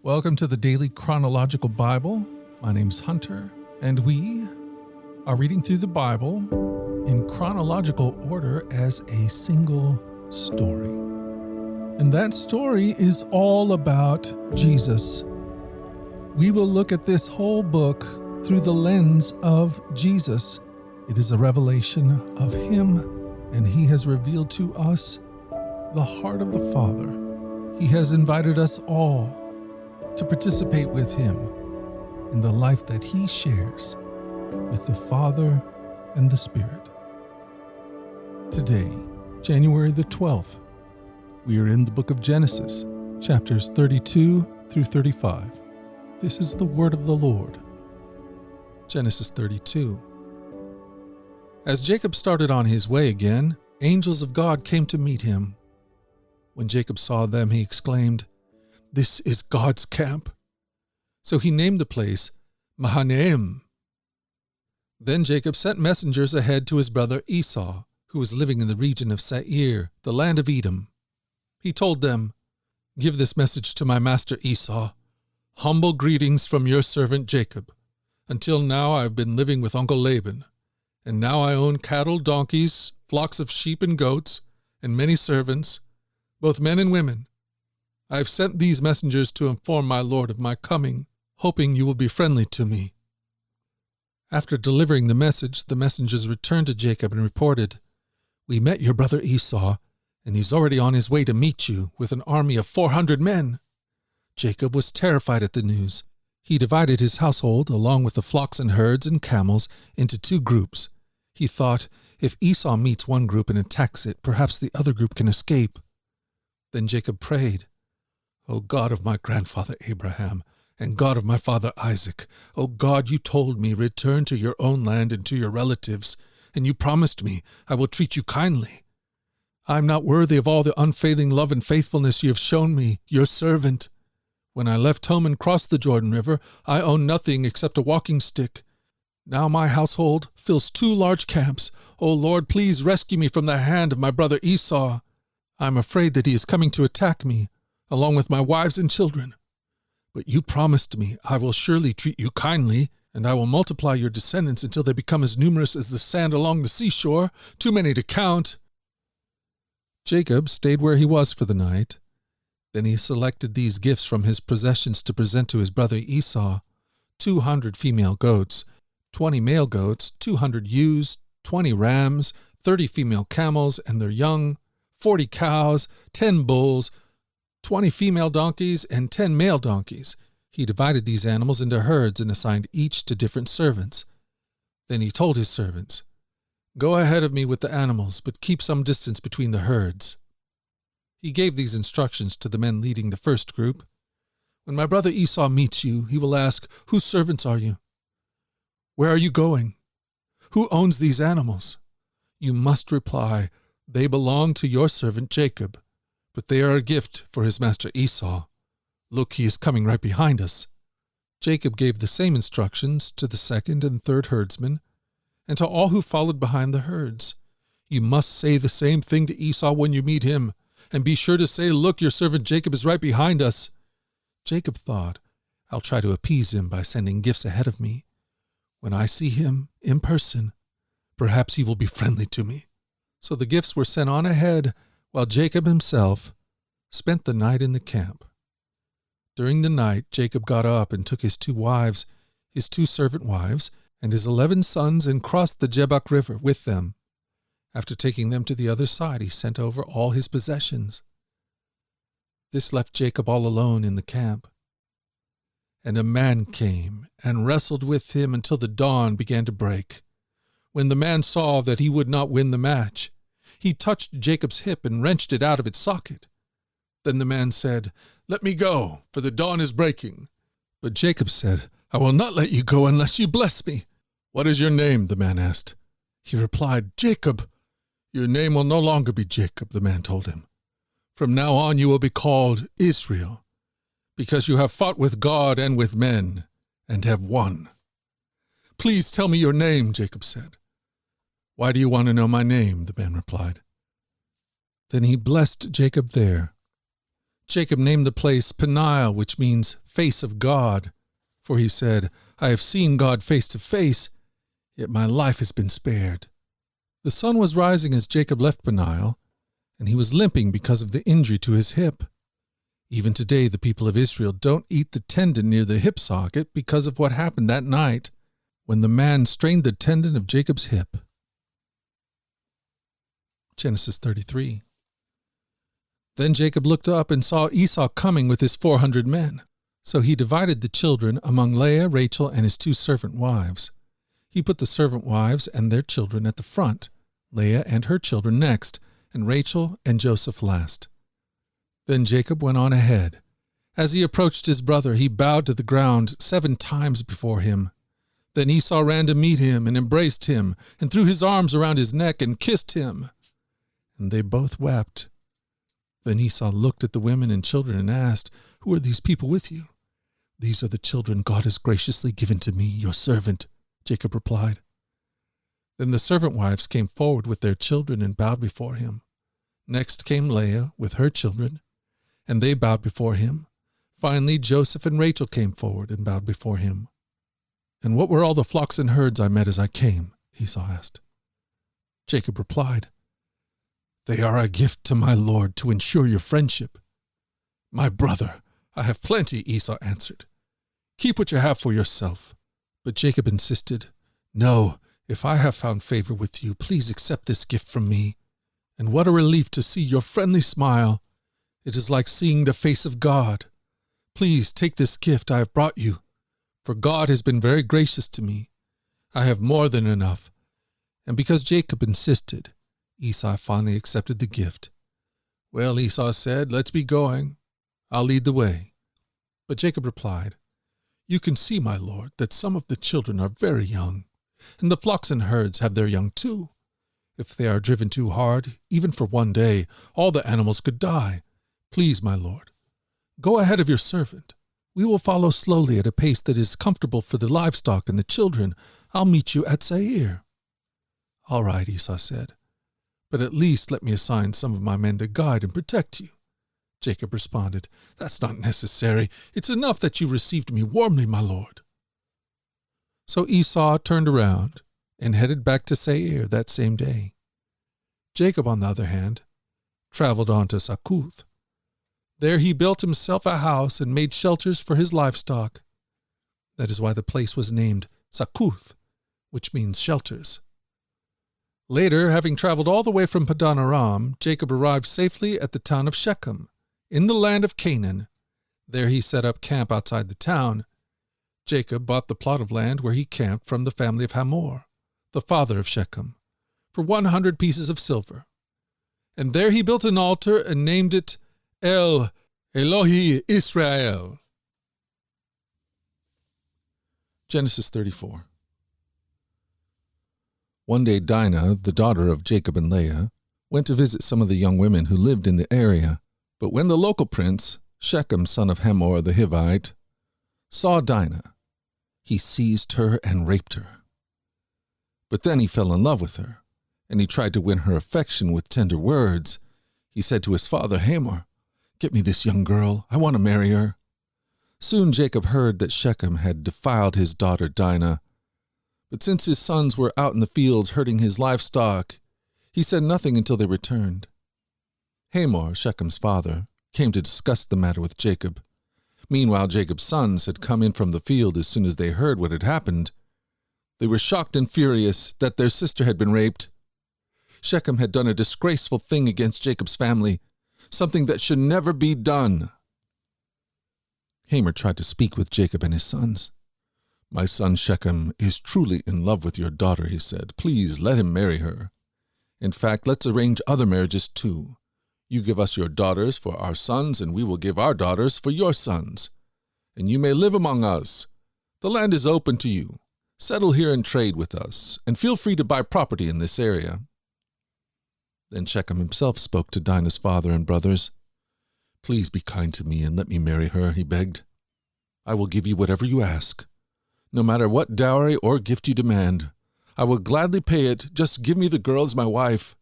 Welcome to the Daily Chronological Bible. My name's Hunter, and we are reading through the Bible in chronological order as a single story. And that story is all about Jesus. We will look at this whole book through the lens of Jesus. It is a revelation of Him, and He has revealed to us the heart of the Father. He has invited us all to participate with Him in the life that He shares with the Father and the Spirit. Today, January the 12th, we are in the book of Genesis, chapters 32 through 35. This is the word of the Lord. Genesis 32. As Jacob started on his way again, angels of God came to meet him. When Jacob saw them, he exclaimed, "This is God's camp." So he named the place Mahanaim. Then Jacob sent messengers ahead to his brother Esau, who was living in the region of Seir, the land of Edom. He told them, "Give this message to my master Esau. Humble greetings from your servant Jacob. Until now I have been living with Uncle Laban, and now I own cattle, donkeys, flocks of sheep and goats, and many servants, both men and women. I have sent these messengers to inform my lord of my coming, hoping you will be friendly to me." After delivering the message, the messengers returned to Jacob and reported, "We met your brother Esau, and he's already on his way to meet you with an army of 400 men. Jacob was terrified at the news. He divided his household, along with the flocks and herds and camels, into two groups. He thought, if Esau meets one group and attacks it, perhaps the other group can escape. Then Jacob prayed, "O God of my grandfather Abraham, and God of my father Isaac, O God, you told me, return to your own land and to your relatives, and you promised me, I will treat you kindly. I am not worthy of all the unfailing love and faithfulness you have shown me, your servant. When I left home and crossed the Jordan River, I owned nothing except a walking stick. Now my household fills 2 large camps. O Lord, please rescue me from the hand of my brother Esau. I am afraid that he is coming to attack me, along with my wives and children. But you promised me, I will surely treat you kindly, and I will multiply your descendants until they become as numerous as the sand along the seashore, too many to count." Jacob stayed where he was for the night. Then he selected these gifts from his possessions to present to his brother Esau: 200 female goats, 20 male goats, 200 ewes, 20 rams, 30 female camels and their young, 40 cows, 10 bulls, 20 female donkeys, and 10 male donkeys. He divided these animals into herds and assigned each to different servants. Then he told his servants, "Go ahead of me with the animals, but keep some distance between the herds." He gave these instructions to the men leading the first group. "When my brother Esau meets you, he will ask, 'Whose servants are you? Where are you going? Who owns these animals?' You must reply, 'They belong to your servant Jacob, but they are a gift for his master Esau. Look, he is coming right behind us.'" Jacob gave the same instructions to the second and third herdsmen, and to all who followed behind the herds. "You must say the same thing to Esau when you meet him, and be sure to say, 'Look, your servant Jacob is right behind us.'" Jacob thought, "I'll try to appease him by sending gifts ahead of me. When I see him in person, perhaps he will be friendly to me." So the gifts were sent on ahead, while Jacob himself spent the night in the camp. During the night, Jacob got up and took his 2 wives, his 2 servant wives, and his 11 sons, and crossed the Jabbok River with them. After taking them to the other side, he sent over all his possessions. This left Jacob all alone in the camp. And a man came and wrestled with him until the dawn began to break. When the man saw that he would not win the match, he touched Jacob's hip and wrenched it out of its socket. Then the man said, "Let me go, for the dawn is breaking." But Jacob said, "I will not let you go unless you bless me." "What is your name?" the man asked. He replied, "Jacob." "Your name will no longer be Jacob," the man told him. "From now on you will be called Israel, because you have fought with God and with men, and have won." "Please tell me your name," Jacob said. "Why do you want to know my name?" the man replied. Then he blessed Jacob there. Jacob named the place Peniel, which means face of God, for he said, I have seen God face to face, yet my life has been spared. The sun was rising as Jacob left Peniel, and he was limping because of the injury to his hip. Even today, the people of Israel don't eat the tendon near the hip socket because of what happened that night when the man strained the tendon of Jacob's hip. Genesis 33. Then Jacob looked up and saw Esau coming with his 400 men. So he divided the children among Leah, Rachel, and his 2 servant wives. He put the servant wives and their children at the front, Leah and her children next, and Rachel and Joseph last. Then Jacob went on ahead. As he approached his brother, he bowed to the ground 7 times before him. Then Esau ran to meet him and embraced him, and threw his arms around his neck and kissed him. And they both wept. Then Esau looked at the women and children and asked, Who are these people with you? These are the children God has graciously given to me, your servant, Jacob replied. Then the servant wives came forward with their children and bowed before him. Next came Leah with her children, and they bowed before him. Finally, Joseph and Rachel came forward and bowed before him. And what were all the flocks and herds I met as I came? Esau asked. Jacob replied, They are a gift to my Lord to ensure your friendship. My brother, I have plenty, Esau answered. Keep what you have for yourself. But Jacob insisted, No, if I have found favor with you, please accept this gift from me. And what a relief to see your friendly smile. It is like seeing the face of God. Please take this gift I have brought you, for God has been very gracious to me. I have more than enough. And because Jacob insisted, Esau finally accepted the gift. Well, Esau said, Let's be going. I'll lead the way. But Jacob replied, You can see, my lord, that some of the children are very young, and the flocks and herds have their young too. If they are driven too hard, even for one day, all the animals could die. Please, my lord, go ahead of your servant. We will follow slowly at a pace that is comfortable for the livestock and the children. I'll meet you at Seir. All right, Esau said, but at least let me assign some of my men to guide and protect you. Jacob responded, That's not necessary. It's enough that you received me warmly, my lord. So Esau turned around and headed back to Seir that same day. Jacob, on the other hand, traveled on to Succoth. There he built himself a house and made shelters for his livestock. That is why the place was named Succoth, which means shelters. Later, having traveled all the way from Padan Aram, Jacob arrived safely at the town of Shechem, in the land of Canaan. There he set up camp outside the town. Jacob bought the plot of land where he camped from the family of Hamor, the father of Shechem, for 100 pieces of silver. And there he built an altar and named it El Elohi Israel. Genesis 34. One day Dinah, the daughter of Jacob and Leah, went to visit some of the young women who lived in the area. But when the local prince, Shechem, son of Hamor the Hivite, saw Dinah, he seized her and raped her. But then he fell in love with her, and he tried to win her affection with tender words. He said to his father Hamor, Get me this young girl. I want to marry her. Soon Jacob heard that Shechem had defiled his daughter Dinah. But since his sons were out in the fields herding his livestock, he said nothing until they returned. Hamor, Shechem's father, came to discuss the matter with Jacob. Meanwhile, Jacob's sons had come in from the field as soon as they heard what had happened. They were shocked and furious that their sister had been raped. Shechem had done a disgraceful thing against Jacob's family, something that should never be done. Hamor tried to speak with Jacob and his sons. My son Shechem is truly in love with your daughter, he said. Please let him marry her. In fact, let's arrange other marriages too. You give us your daughters for our sons, and we will give our daughters for your sons. And you may live among us. The land is open to you. Settle here and trade with us, and feel free to buy property in this area. Then Shechem himself spoke to Dinah's father and brothers. Please be kind to me and let me marry her, he begged. I will give you whatever you ask. No matter what dowry or gift you demand, I will gladly pay it. Just give me the girl as my wife.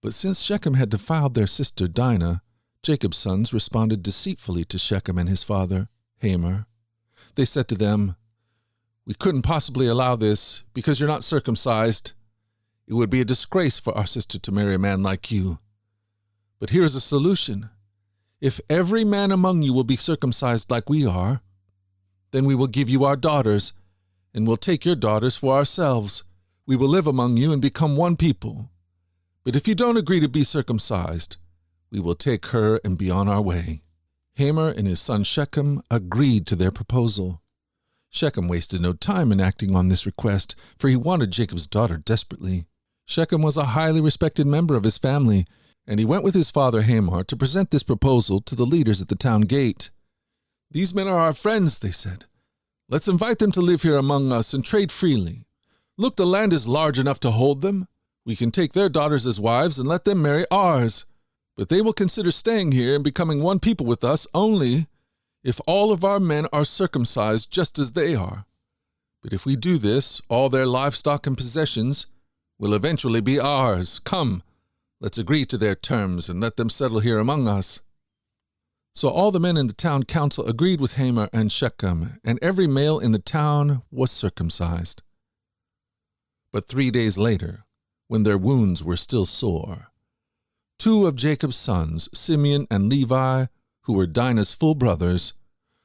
But since Shechem had defiled their sister Dinah, Jacob's sons responded deceitfully to Shechem and his father, Hamor. They said to them, "We couldn't possibly allow this because you're not circumcised. It would be a disgrace for our sister to marry a man like you. But here is a solution. If every man among you will be circumcised like we are, then we will give you our daughters, and we'll take your daughters for ourselves. We will live among you and become one people. But if you don't agree to be circumcised, we will take her and be on our way." Hamor and his son Shechem agreed to their proposal. Shechem wasted no time in acting on this request, for he wanted Jacob's daughter desperately. Shechem was a highly respected member of his family, and he went with his father Hamor to present this proposal to the leaders at the town gate. "These men are our friends," they said. "Let's invite them to live here among us and trade freely. Look, the land is large enough to hold them. We can take their daughters as wives and let them marry ours. But they will consider staying here and becoming one people with us only if all of our men are circumcised just as they are. But if we do this, all their livestock and possessions will eventually be ours. Come, let's agree to their terms and let them settle here among us." So all the men in the town council agreed with Hamor and Shechem, and every male in the town was circumcised. But 3 days later, when their wounds were still sore, 2 of Jacob's sons, Simeon and Levi, who were Dinah's full brothers,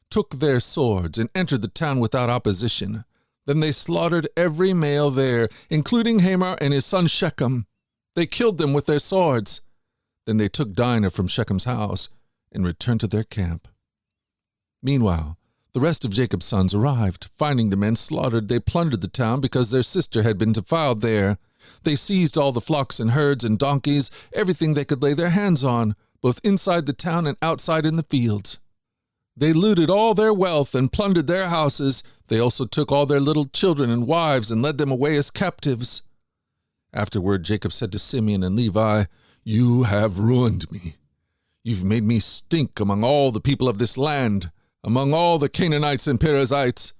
took their swords and entered the town without opposition. Then they slaughtered every male there, including Hamor and his son Shechem. They killed them with their swords. Then they took Dinah from Shechem's house and returned to their camp. Meanwhile, the rest of Jacob's sons arrived. Finding the men slaughtered, they plundered the town because their sister had been defiled there. They seized all the flocks and herds and donkeys, everything they could lay their hands on, both inside the town and outside in the fields. They looted all their wealth and plundered their houses. They also took all their little children and wives and led them away as captives. Afterward, Jacob said to Simeon and Levi, "You have ruined me. You've made me stink among all the people of this land, among all the Canaanites and Perizzites.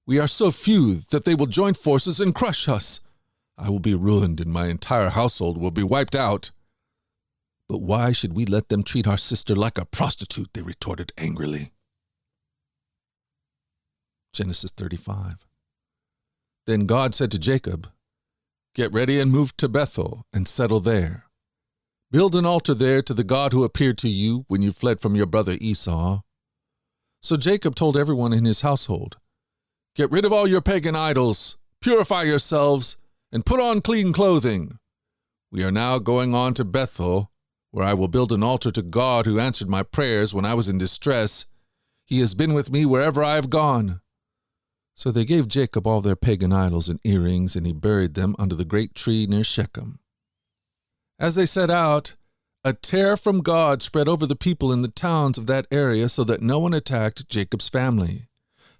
We are so few that they will join forces and crush us. I will be ruined and my entire household will be wiped out." "But why should we let them treat our sister like a prostitute?" they retorted angrily. Genesis 35. Then God said to Jacob, "Get ready and move to Bethel and settle there. Build an altar there to the God who appeared to you when you fled from your brother Esau." So Jacob told everyone in his household, "Get rid of all your pagan idols, purify yourselves, and put on clean clothing. We are now going on to Bethel, where I will build an altar to God who answered my prayers when I was in distress. He has been with me wherever I have gone." So they gave Jacob all their pagan idols and earrings, and he buried them under the great tree near Shechem. As they set out, a terror from God spread over the people in the towns of that area so that no one attacked Jacob's family.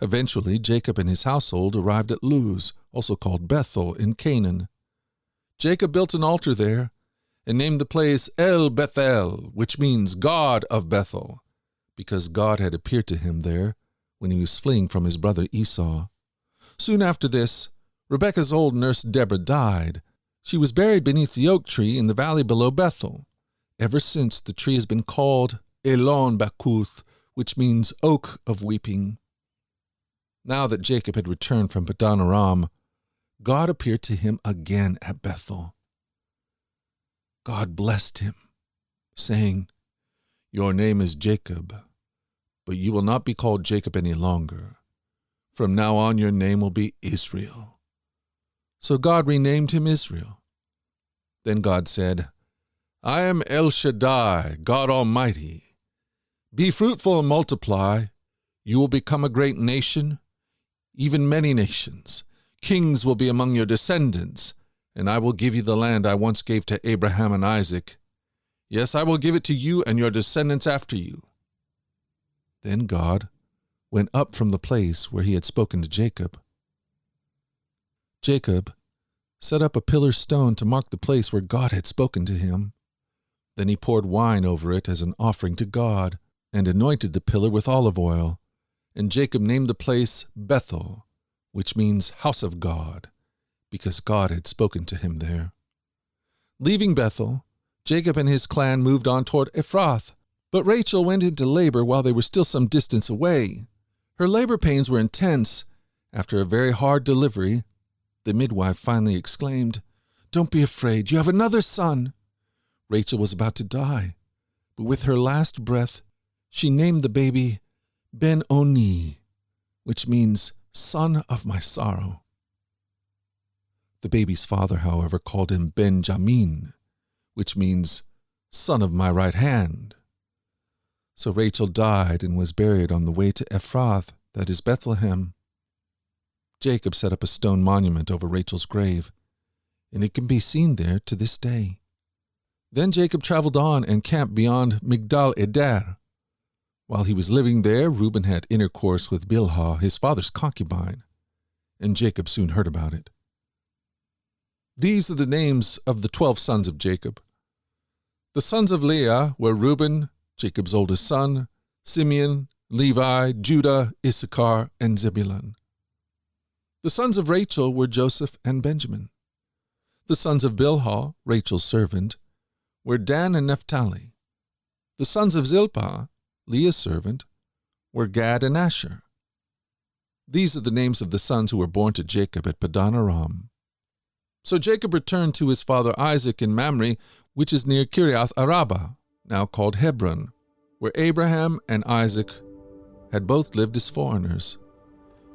Eventually, Jacob and his household arrived at Luz, also called Bethel, in Canaan. Jacob built an altar there and named the place El Bethel, which means God of Bethel, because God had appeared to him there when he was fleeing from his brother Esau. Soon after this, Rebekah's old nurse Deborah died. She was buried beneath the oak tree in the valley below Bethel. Ever since, the tree has been called Elon Bakuth, which means oak of weeping. Now that Jacob had returned from Padan Aram, God appeared to him again at Bethel. God blessed him, saying, "Your name is Jacob, but you will not be called Jacob any longer. From now on your name will be Israel." So God renamed him Israel. Then God said, "I am El Shaddai, God Almighty. Be fruitful and multiply. You will become a great nation, even many nations. Kings will be among your descendants, and I will give you the land I once gave to Abraham and Isaac. Yes, I will give it to you and your descendants after you." Then God went up from the place where he had spoken to Jacob. Jacob set up a pillar stone to mark the place where God had spoken to him. Then he poured wine over it as an offering to God, and anointed the pillar with olive oil. And Jacob named the place Bethel, which means house of God, because God had spoken to him there. Leaving Bethel, Jacob and his clan moved on toward Ephrath. But Rachel went into labor while they were still some distance away. Her labor pains were intense. After a very hard delivery, the midwife finally exclaimed, "Don't be afraid, you have another son." Rachel was about to die, but with her last breath, she named the baby Ben-Oni, which means son of my sorrow. The baby's father, however, called him Benjamin, which means son of my right hand. So Rachel died and was buried on the way to Ephrath, that is Bethlehem. Jacob set up a stone monument over Rachel's grave, and it can be seen there to this day. Then Jacob traveled on and camped beyond Migdal Eder. While he was living there, Reuben had intercourse with Bilhah, his father's concubine, and Jacob soon heard about it. These are the names of the 12 sons of Jacob. The sons of Leah were Reuben, Jacob's oldest son, Simeon, Levi, Judah, Issachar, and Zebulun. The sons of Rachel were Joseph and Benjamin. The sons of Bilhah, Rachel's servant, were Dan and Naphtali. The sons of Zilpah, Leah's servant, were Gad and Asher. These are the names of the sons who were born to Jacob at Padan Aram. So Jacob returned to his father Isaac in Mamre, which is near Kiriath Araba, now called Hebron, where Abraham and Isaac had both lived as foreigners.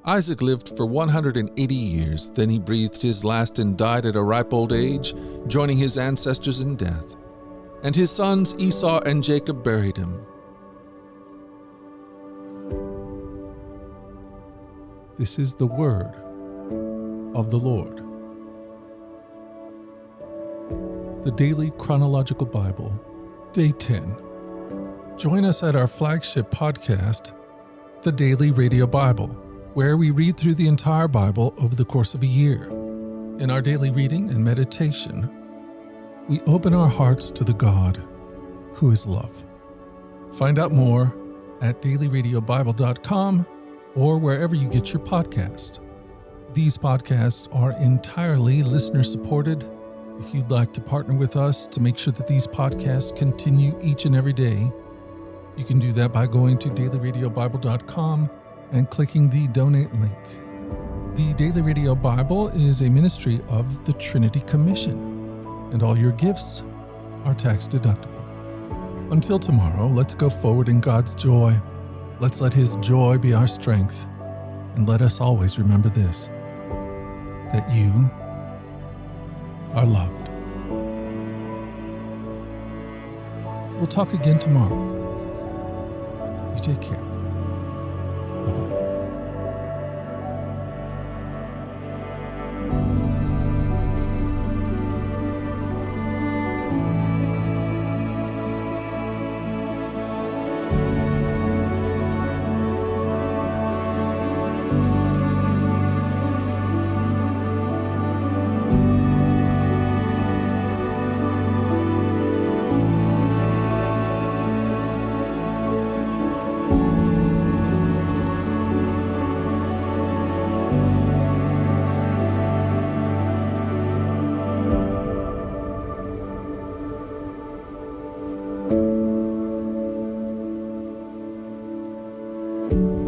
Isaac lived for 180 years, then he breathed his last and died at a ripe old age, joining his ancestors in death. And his sons Esau and Jacob buried him. This is the word of the Lord. The Daily Chronological Bible, Day 10. Join us at our flagship podcast, The Daily Radio Bible, where we read through the entire Bible over the course of a year. In our daily reading and meditation, we open our hearts to the God who is love. Find out more at dailyradiobible.com or wherever you get your podcast. These podcasts are entirely listener-supported. If you'd like to partner with us to make sure that these podcasts continue each and every day, you can do that by going to dailyradiobible.com and clicking the donate link. The Daily Radio Bible is a ministry of the Trinity Commission, and all your gifts are tax deductible. Until tomorrow, let's go forward in God's joy. Let's let His joy be our strength, and let us always remember this, that you are loved. We'll talk again tomorrow. You take care. Bye-bye. you